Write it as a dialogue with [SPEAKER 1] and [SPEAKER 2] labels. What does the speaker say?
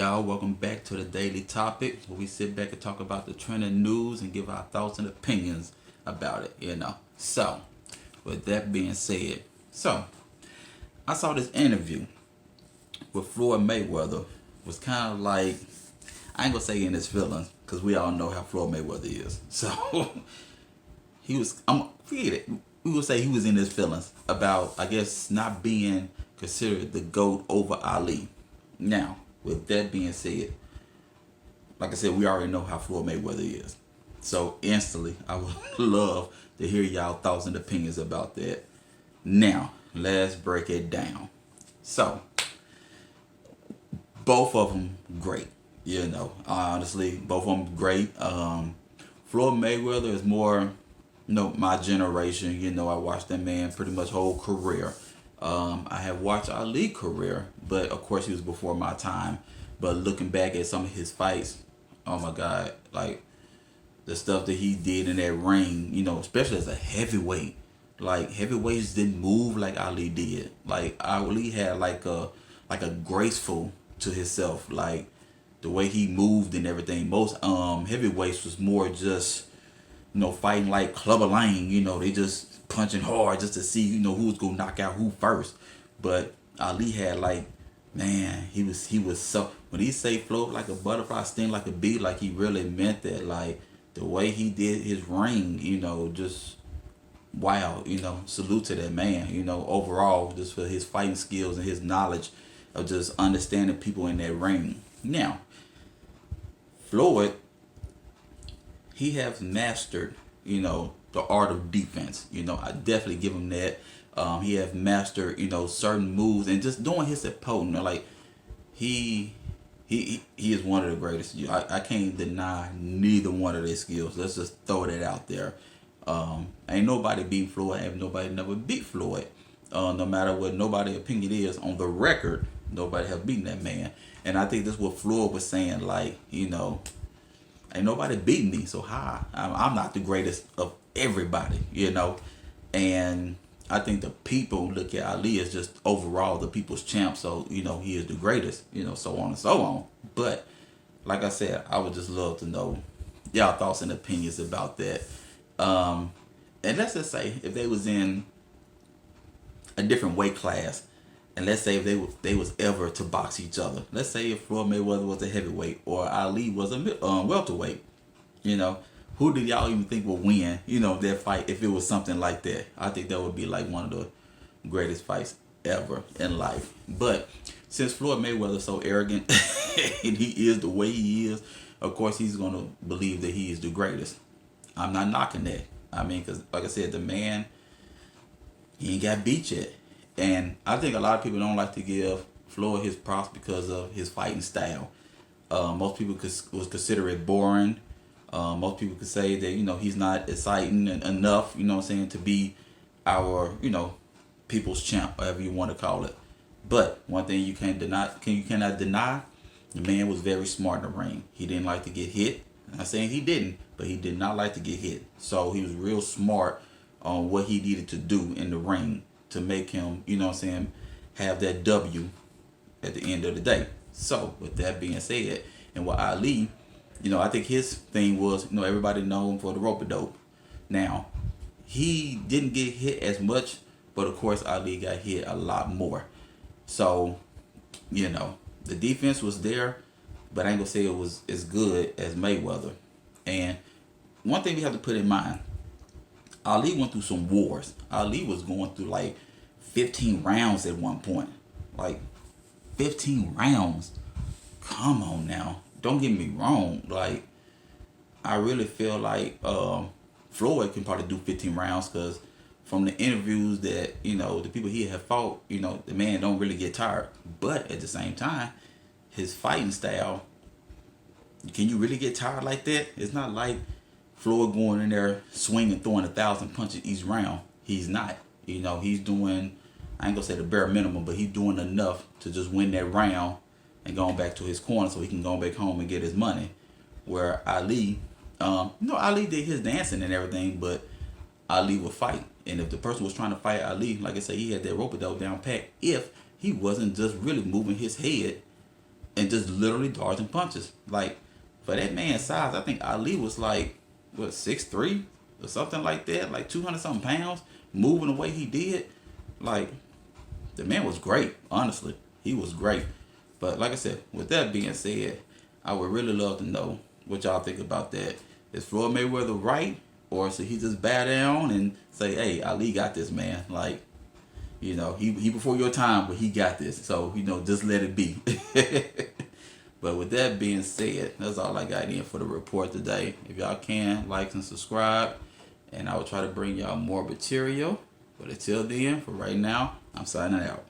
[SPEAKER 1] y'all? Welcome back to the Daily Topic, where we sit back and talk about the trending news and give our thoughts and opinions about it. So, with that being said, I saw this interview with Floyd Mayweather. Was kind of like, I ain't gonna say in his feelings, because we all know how Floyd Mayweather is. So, forget it. We will say he was in his feelings about, I guess, not being considered the GOAT over Ali. Now, with that being said, like I said, we already know how Floyd Mayweather is. So instantly, I would love to hear y'all thoughts and opinions about that. Now, let's break it down. So, both of them great. Honestly, both of them great. Floyd Mayweather is more, my generation. I watched that man pretty much whole career. I have watched Ali career, but of course he was before my time. But looking back at some of his fights, oh my God, like the stuff that he did in that ring, especially as a heavyweight. Like heavyweights didn't move like Ali did. Like Ali had like a graceful to himself, like the way he moved and everything. Most heavyweights was more just fighting like Clubber Lang. They just punching hard just to see who's gonna knock out who first. But Ali had like, man, he was so, when he say float like a butterfly, sting like a bee, like he really meant that. Like the way he did his ring, just wow. Salute to that man. Overall, just for his fighting skills and his knowledge of just understanding people in that ring. Now, Floyd, he has mastered, the art of defense. I definitely give him that. He has mastered, certain moves and just doing his opponent. Like he is one of the greatest. I can't deny neither one of their skills. Let's just throw that out there. Ain't nobody beat Floyd. Ain't nobody never beat Floyd. No matter what nobody's opinion is on the record, nobody have beaten that man. And I think that's what Floyd was saying. Like, ain't nobody beating me, so how? I'm not the greatest of everybody, And I think the people look at Ali as just overall the people's champ, so, he is the greatest, so on and so on. But, like I said, I would just love to know y'all thoughts and opinions about that. And let's just say, if they was in a different weight class, and let's say if they was ever to box each other. Let's say if Floyd Mayweather was a heavyweight or Ali was a welterweight. Who do y'all even think would win? That fight if it was something like that. I think that would be like one of the greatest fights ever in life. But since Floyd Mayweather is so arrogant and he is the way he is, of course he's gonna believe that he is the greatest. I'm not knocking that. I mean, because like I said, the man, he ain't got beat yet. And I think a lot of people don't like to give Floyd his props because of his fighting style. Most people would consider it boring. Most people could say that, he's not exciting enough, to be our, people's champ, whatever you want to call it. But one thing you cannot deny, the man was very smart in the ring. He didn't like to get hit. I'm not saying he didn't, but he did not like to get hit. So he was real smart on what he needed to do in the ring to make him, have that W at the end of the day. So with that being said, and with Ali, I think his thing was, everybody know him for the rope-a-dope. Now, he didn't get hit as much, but of course Ali got hit a lot more. So, the defense was there, but I ain't gonna say it was as good as Mayweather. And one thing we have to put in mind, Ali went through some wars. Ali was going through like 15 rounds at one point. Like 15 rounds. Come on now. Don't get me wrong. Like, I really feel like Floyd can probably do 15 rounds because from the interviews that, the people he have fought, the man don't really get tired. But at the same time, his fighting style, can you really get tired like that? It's not like Floyd going in there swinging, throwing 1,000 punches each round. He's not. He's doing, I ain't gonna say the bare minimum, but he's doing enough to just win that round and going back to his corner so he can go back home and get his money. Where Ali, Ali did his dancing and everything, but Ali would fight. And if the person was trying to fight Ali, like I said, he had that rope-a-dope down pat if he wasn't just really moving his head and just literally dodging punches. Like for that man's size, I think Ali was like what 6'3" or something like that, like 200 something pounds, moving the way he did. Like the man was great. Honestly, he was great. But like I said, with that being said, I would really love to know what y'all think about that. Is Floyd Mayweather right, or should he just bow down and say, "Hey, Ali got this, man"? Like, he before your time, but he got this. So just let it be. But with that being said, that's all I got in for the report today. If y'all can, like and subscribe, and I will try to bring y'all more material. But until then, for right now, I'm signing out.